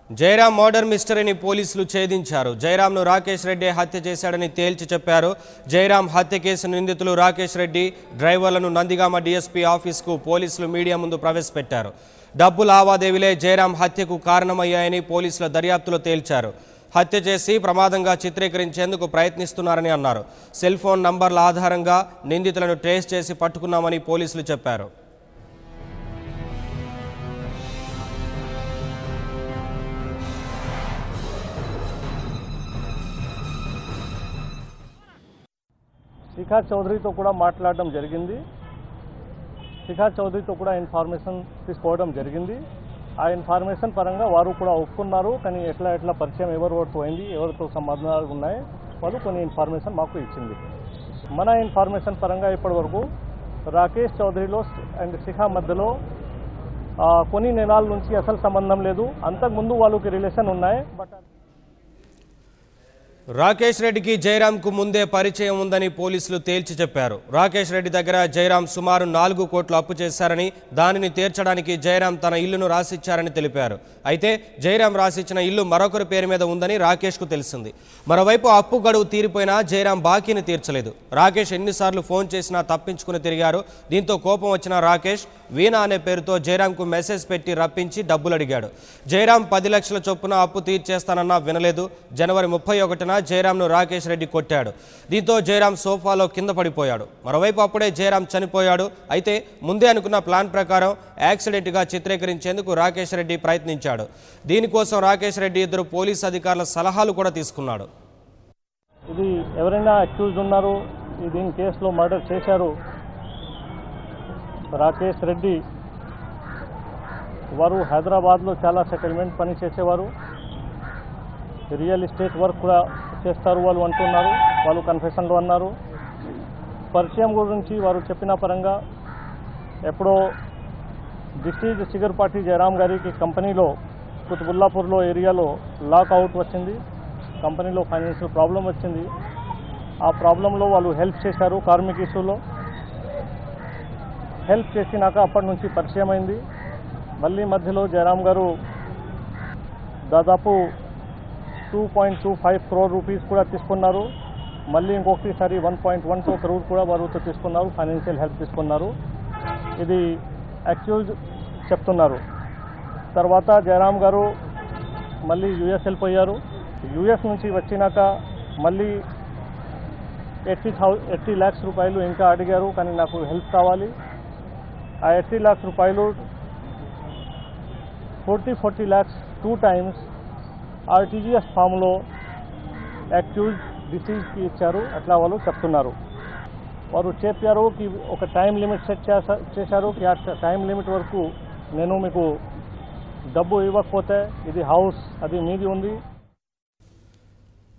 Jayaram murder మిస్టరీని పోలీసులు ఛేదించారు. జయరాంను రాకేష్ రెడ్డి హత్య చేశాడని తేల్చి చెప్పారు. జయరాం హత్య కేసు నిందితులు రాకేష్ రెడ్డి డ్రైవర్లను నందిగామ డీఎస్పీ ఆఫీస్కు పోలీసులు మీడియా ముందు ప్రవేశపెట్టారు. డబ్బు లావాదేవీలే జయరాం హత్యకు కారణమయ్యాయని పోలీసుల దర్యాప్తులో తేల్చారు. హత్య చేసి ప్రమాదంగా చిత్రీకరించేందుకు ప్రయత్నిస్తున్నారని అన్నారు. సెల్ ఫోన్ నంబర్ల ఆధారంగా నిందితులను ట్రేస్ చేసి పట్టుకున్నామని పోలీసులు చెప్పారు. శిఖా చౌదరితో కూడా మాట్లాడడం జరిగింది. శిఖా చౌదరితో కూడా ఇన్ఫర్మేషన్ తీసుకోవడం జరిగింది. ఆ ఇన్ఫర్మేషన్ పరంగా వారు కూడా ఒప్పుకున్నారు. కానీ ఎట్లా పరిచయం ఎవరితో అయింది, ఎవరితో సంబంధాలు ఉన్నాయి, వాళ్ళు కొన్ని ఇన్ఫర్మేషన్ మాకు ఇచ్చింది. మన ఇన్ఫర్మేషన్ పరంగా ఇప్పటి వరకు రాకేష్ చౌదరిలో అండ్ శిఖా మధ్యలో కొన్ని నెలల నుంచి అసలు సంబంధం లేదు. అంతకుముందు వాళ్ళకి రిలేషన్ ఉన్నాయి. బట్ రాకేష్ రెడ్డికి జయరాంకు ముందే పరిచయం ఉందని పోలీసులు తేల్చి చెప్పారు. రాకేష్ రెడ్డి దగ్గర జయరాం సుమారు 4 కోట్లు అప్పు చేశారని, దానిని తీర్చడానికి జయరాం తన ఇల్లును రాసిచ్చారని తెలిపారు. అయితే జయరాం రాసిచ్చిన ఇల్లు మరొకరి పేరు మీద ఉందని రాకేష్కు తెలిసింది. మరోవైపు అప్పు గడువు తీరిపోయినా జయరాం బాకీని తీర్చలేదు. రాకేష్ ఎన్నిసార్లు ఫోన్ చేసినా తప్పించుకుని తిరిగారు. దీంతో కోపం వచ్చిన రాకేష్ వీణా అనే పేరుతో జయరాంకు మెసేజ్ పెట్టి రప్పించి డబ్బులు అడిగాడు. జయరాం 10 లక్షల చొప్పున అప్పు తీర్చేస్తానన్నా వినలేదు. జనవరి 31న జయరాంను రాకేష్ రెడ్డి కొట్టాడు. దీంతో జయరాం సోఫాలో కింద పడిపోయాడు. మరోవైపు అప్పుడే జయరాం చనిపోయాడు. అయితే ముందే అనుకున్న ప్లాన్ ప్రకారం యాక్సిడెంట్గా చిత్రీకరించేందుకు రాకేష్ రెడ్డి ప్రయత్నించాడు. దీనికోసం రాకేష్ రెడ్డి ఇద్దరు పోలీసు అధికారుల సలహాలు కూడా తీసుకున్నాడు. ఇది ఎవరైనా అక్యూజ్డ్ ఉన్నారు, దీని కేసులో మర్డర్ చేశారు. రాకేష్ రెడ్డి వారు హైదరాబాద్లో చాలా సెటిల్మెంట్ పని చేసేవారు. రియల్ ఎస్టేట్ వర్క్ కూడా చేస్తారు వాళ్ళు అంటున్నారు. వాళ్ళు కన్ఫెషన్లో అన్నారు. పరిచయం గురించి వారు చెప్పిన పరంగా ఎప్పుడో డిస్ట్రిక్ట్ సిగర్పాటి జయరాం గారికి కంపెనీలో కుతుబుల్లాపూర్లో ఏరియాలో లాక్ అవుట్ వచ్చింది. కంపెనీలో ఫైనాన్షియల్ ప్రాబ్లం వచ్చింది. ఆ ప్రాబ్లంలో వాళ్ళు హెల్ప్ చేశారు. కార్మిక ఇష్యూలో హెల్ప్ చేసినాక అప్పటి నుంచి పరిచయం అయింది. మళ్ళీ మధ్యలో జయరాం గారు దాదాపు 2.25 crore రూపీస్ కూడా తీసుకున్నారు. మళ్ళీ ఇంకొకసారి 1.12 crore కూడా వారితో తీసుకున్నారు. ఫైనాన్షియల్ హెల్ప్ తీసుకున్నారు. ఇది అక్యూజ్ చెప్తున్నారు. తర్వాత జయరాం గారు మళ్ళీ యుఎస్ వెళ్ళిపోయారు. యుఎస్ నుంచి వచ్చినాక మళ్ళీ 80 lakhs రూపాయలు ఇంకా అడిగారు. కానీ నాకు హెల్ప్ కావాలి. ఆ 80 lakhs రూపాయలు 40 lakhs 2 times ఆర్టీజీఎస్ ఫామ్లో యాక్యూజ్ డిసీజ్కి ఇచ్చారు. అట్లా వాళ్ళు చెప్తున్నారు. వారు చెప్పారు కి ఒక టైం లిమిట్ సెట్ చేశారు. ఆ టైం లిమిట్ వరకు నేను మీకు డబ్బు ఇవ్వకపోతే ఇది హౌస్ అది మీది ఉంది.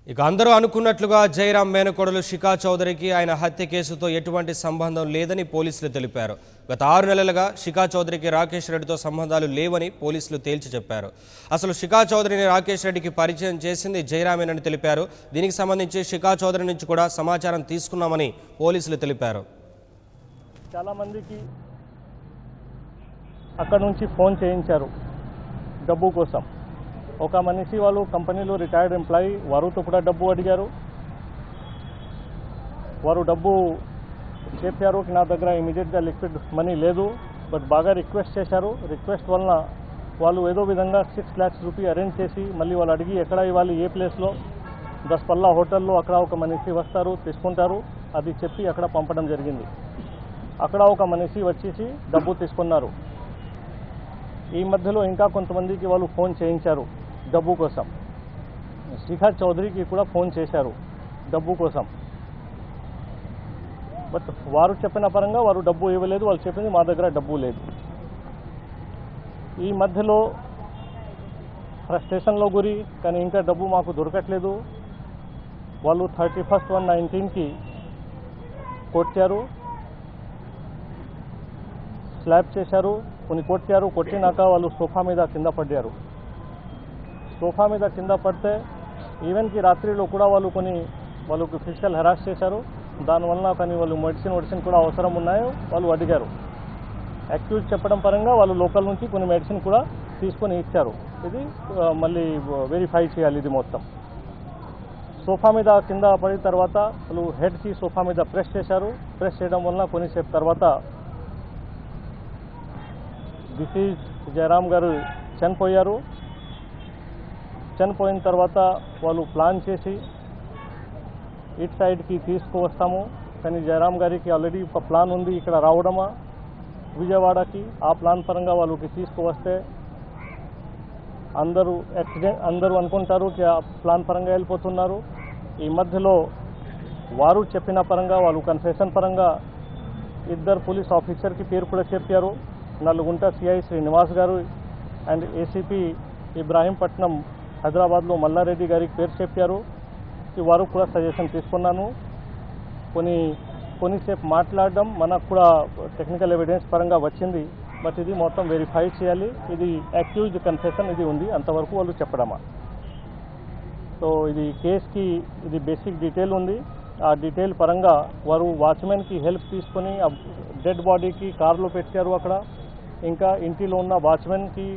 ఇక అందరూ అనుకున్నట్లుగా జయరాం మేనకోడలు శిఖా చౌదరికి ఆయన హత్య కేసుతో ఎటువంటి సంబంధం లేదని పోలీసులు తెలిపారు. గత 6 నెలలుగా శిఖా చౌదరికి రాకేష్ రెడ్డితో సంబంధాలు లేవని పోలీసులు తేల్చి చెప్పారు. అసలు శిఖా చౌదరిని రాకేష్ రెడ్డికి పరిచయం చేసింది జయరామేనని తెలిపారు. దీనికి సంబంధించి శిఖా చౌదరి నుంచి కూడా సమాచారం తీసుకున్నామని పోలీసులు తెలిపారు. చాలామందికి అక్కడ నుంచి ఫోన్ చేయించారు డబ్బు కోసం. ఒక మనిషి వాళ్ళు కంపెనీలో రిటైర్డ్ ఎంప్లాయీ, వారితో కూడా డబ్బు అడిగారు. వారు డబ్బు చెప్పారు కి నా దగ్గర ఇమీడియట్గా లిక్విడ్ మనీ లేదు. బట్ బాగా రిక్వెస్ట్ చేశారు. రిక్వెస్ట్ వలన వాళ్ళు ఏదో విధంగా 6 lakhs రూపీ అరేంజ్ చేసి మళ్ళీ వాళ్ళు అడిగి ఎక్కడ ఇవ్వాలి, ఏ ప్లేస్లో, 10 పల్లా హోటల్లో అక్కడ ఒక మనిషి వస్తారు, తీసుకుంటారు, అది చెప్పి అక్కడ పంపడం జరిగింది. అక్కడ ఒక మనిషి వచ్చేసి డబ్బు తీసుకున్నారు. ఈ మధ్యలో ఇంకా కొంతమందికి వాళ్ళు ఫోన్ చేయించారు డబ్బు కోసం. శిఖా చౌదరికి కూడా ఫోన్ చేశారు డబ్బు కోసం. బట్ వారు చెప్పిన పరంగా వారు డబ్బు ఇవ్వలేదు. వాళ్ళు చెప్పింది మా దగ్గర డబ్బు లేదు. ఈ మధ్యలో ఫ్రస్ట్రేషన్లో గురి, కానీ ఇంకా డబ్బు మాకు దొరకట్లేదు. వాళ్ళు 31/1/19కి కొట్టారు, స్లాబ్ చేశారు, కొన్ని కొట్టారు. కొట్టినాక వాళ్ళు సోఫా మీద కింద పడ్డారు. సోఫా మీద కింద పడితే ఈవెన్కి రాత్రిలో కూడా వాళ్ళకి ఫిజికల్ హెరాస్ చేశారు. దానివల్ల కానీ వాళ్ళు మెడిసిన్ కూడా అవసరం ఉన్నాయో వాళ్ళు అడిగారు. యాక్యూజ్ చెప్పడం పరంగా వాళ్ళు లోకల్ నుంచి కొన్ని మెడిసిన్ కూడా తీసుకొని ఇచ్చారు. ఇది మళ్ళీ వెరిఫై చేయాలి. ఇది మొత్తం సోఫా మీద కింద పడిన తర్వాత వాళ్ళు హెడ్కి సోఫా మీద ప్రెస్ చేశారు. ప్రెస్ చేయడం వలన కొన్నిసేపు తర్వాత డిసీజ్ జయరాం గారు చనిపోయారు. చనిపోయిన తర్వాత వాళ్ళు ప్లాన్ చేసి ఇటు సైడ్కి తీసుకువస్తాము, కానీ జయరాం గారికి ఆల్రెడీ ఒక ప్లాన్ ఉంది ఇక్కడ రావడమా విజయవాడకి. ఆ ప్లాన్ పరంగా వాళ్ళకి తీసుకువస్తే అందరూ అనుకుంటారు కి ఆ ప్లాన్ పరంగా వెళ్ళిపోతున్నారు. ఈ మధ్యలో వారు చెప్పిన పరంగా వాళ్ళు కన్ఫెషన్ పరంగా ఇద్దరు పోలీస్ ఆఫీసర్కి పేరు కూడా చెప్పారు. నల్గొండ సిఐ శ్రీనివాస్ గారు అండ్ ఏసీపీ ఇబ్రాహీంపట్నం హైదరాబాద్లో మల్లారెడ్డి గారికి పేరు చెప్పారు. వారు కూడా సజెషన్ తీసుకున్నాను. కొన్నిసేపు మాట్లాడడం మనకు కూడా టెక్నికల్ ఎవిడెన్స్ పరంగా వచ్చింది. బట్ ఇది మొత్తం వెరిఫై చేయాలి. ఇది అక్యూజ్డ్ కన్ఫెషన్ ఇది ఉంది, అంతవరకు వాళ్ళు చెప్పడమా. సో ఇది కేసుకి ఇది బేసిక్ డీటెయిల్ ఉంది. ఆ డీటెయిల్ పరంగా వారు వాచ్మెన్కి హెల్ప్ తీసుకొని ఆ డెడ్ బాడీకి కార్లో పెట్టారు అక్కడ. ఇంకా ఇంటిలో ఉన్న వాచ్మెన్కి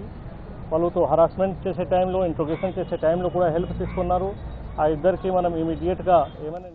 వాళ్ళతో హరాస్మెంట్ చేసే టైంలో, ఇంట్రోగేషన్ చేసే టైంలో కూడా హెల్ప్ తీసుకున్నారు. ఆ ఇద్దరికి మనం ఇమీడియట్గా ఏమైనా